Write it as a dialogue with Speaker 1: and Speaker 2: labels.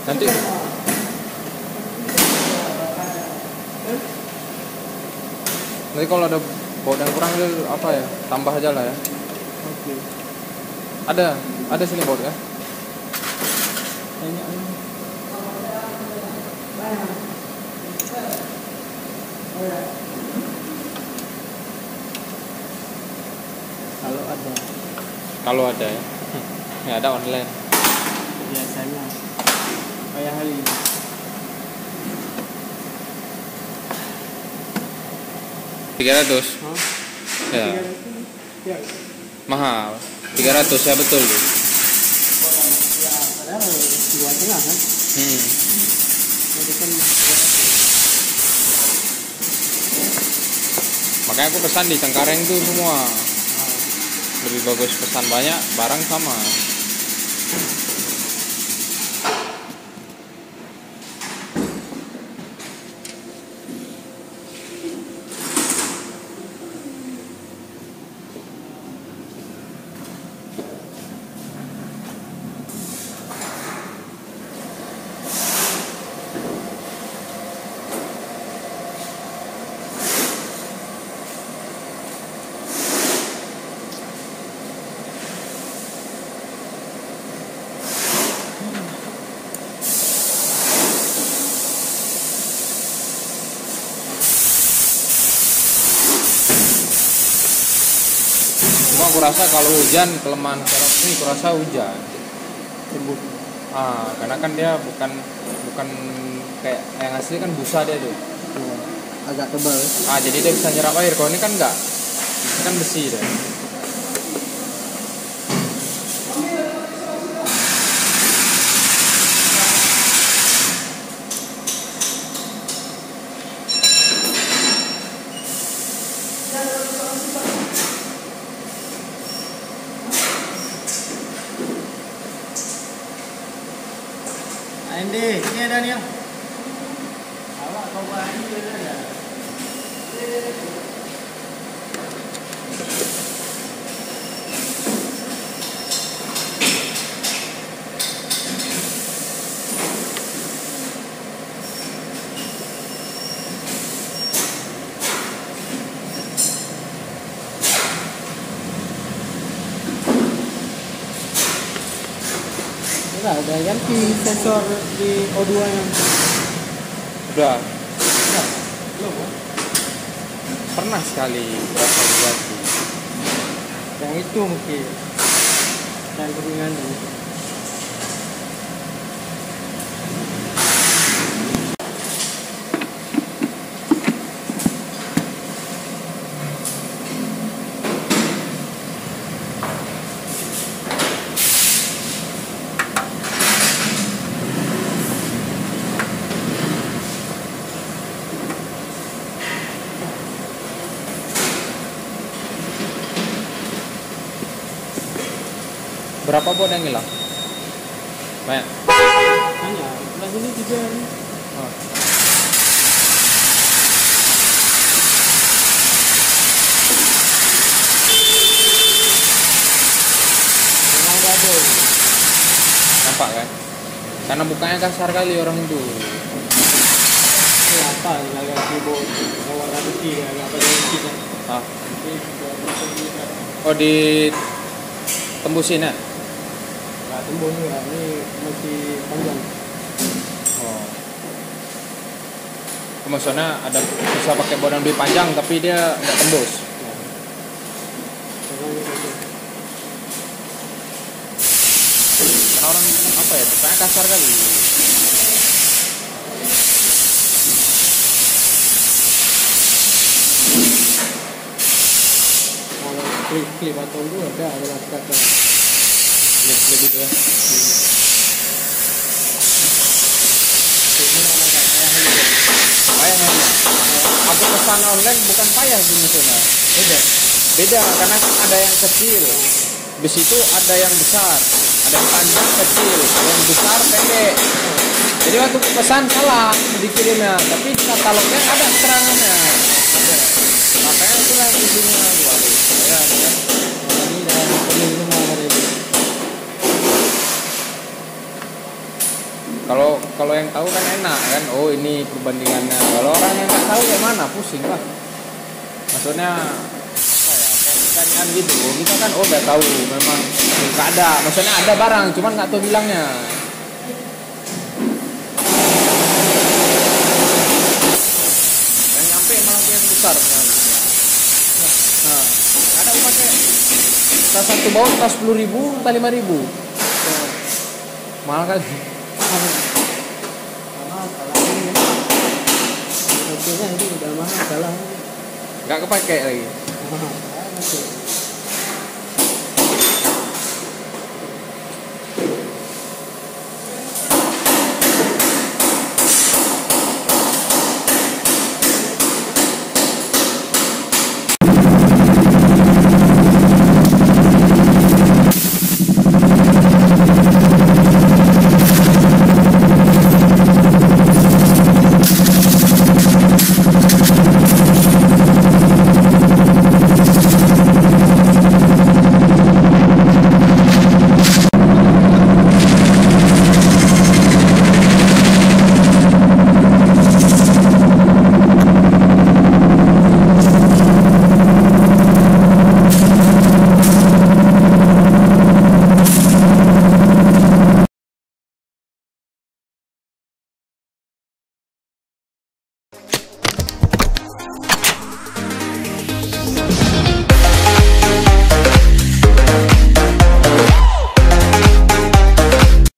Speaker 1: Nanti kalau ada baut yang kurang itu apa ya? Tambah aja lah ya.
Speaker 2: Oke.
Speaker 1: Ada sini baut ya?
Speaker 2: Banyak.
Speaker 1: Kalau ada ya. Ya ada online.
Speaker 2: Biasanya. Kayak hari ini.
Speaker 1: $300.
Speaker 2: Hah?
Speaker 1: Ya.
Speaker 2: Ya.
Speaker 1: Mahal. 300 ya betul tuh.
Speaker 2: Ya, padahal 2,5 kan? Jadi kan 300.
Speaker 1: Makanya aku pesan di Cengkareng tuh semua. Lebih bagus pesan banyak, barang sama. Cuma aku rasa kalau hujan kelemahan serok ini aku rasa hujan.
Speaker 2: tembus.
Speaker 1: Karena kan dia bukan kayak yang asli kan busa dia tuh.
Speaker 2: Ya, agak tebal.
Speaker 1: Jadi dia bisa nyerap air. Kalau ini kan enggak. Ini kan besi deh.
Speaker 2: Andy, ini ada nih ya. Awak kau buat ini ada ya. Ada ganti sensor di O2 yang
Speaker 1: Udah.
Speaker 2: belum kan?
Speaker 1: Pernah sekali berapa ganti.
Speaker 2: Yang itu mungkin dan kuningan ini.
Speaker 1: Berapa baut yang hilang? Banyak.
Speaker 2: Hanya lagi ini juga nih.
Speaker 1: Oh.
Speaker 2: Memang udah ada.
Speaker 1: Nampak kan? Karena bukanya kasar kali orang itu.
Speaker 2: Ini apa? Agak keyboard yang warna putih agak pada putih kan. Ini
Speaker 1: Oh di tembusin ya?
Speaker 2: nggak tembus ya. Ini masih panjang.
Speaker 1: Oh. Maksudnya ada bisa pakai baut yang lebih panjang tapi dia nggak tembus.
Speaker 2: Ya. Memang ini saja.
Speaker 1: Karena orang apa ya? Bukanya kasar kali.
Speaker 2: Kalau klip atau itu ada kata.
Speaker 1: Klip itu ya.
Speaker 2: Ini orang nggak kayak hal itu.
Speaker 1: Payah ya. Aku pesan online bukan payah sih maksudnya. Beda karena kan ada yang kecil. Di situ ada yang besar, ada yang panjang kecil, ada yang besar pendek. Jadi waktu pesan salah dikirimnya, tapi di katalognya ada keterangannya. Ada. Makanya itulah yang isinya. Waduh, ya kan.
Speaker 2: Ini dah ini semua ada itu.
Speaker 1: Kalau kalau yang tahu kan enak kan, oh ini perbandingannya. Kalau orang yang nggak tahu kayak mana, pusing lah. Maksudnya apa ya, kayak pertanyaan gitu. Kita kan oh nggak tahu, memang nggak ada. Maksudnya ada barang, cuman nggak tahu bilangnya. Yang nyampe malah yang besar. Nah, ada pakai tas satu baut tas 10.000, tas 5.000. Mahal kali.
Speaker 2: Mahal salah ini. Harganya ini udah mahal salah.
Speaker 1: Nggak kepake lagi.
Speaker 2: Mahal.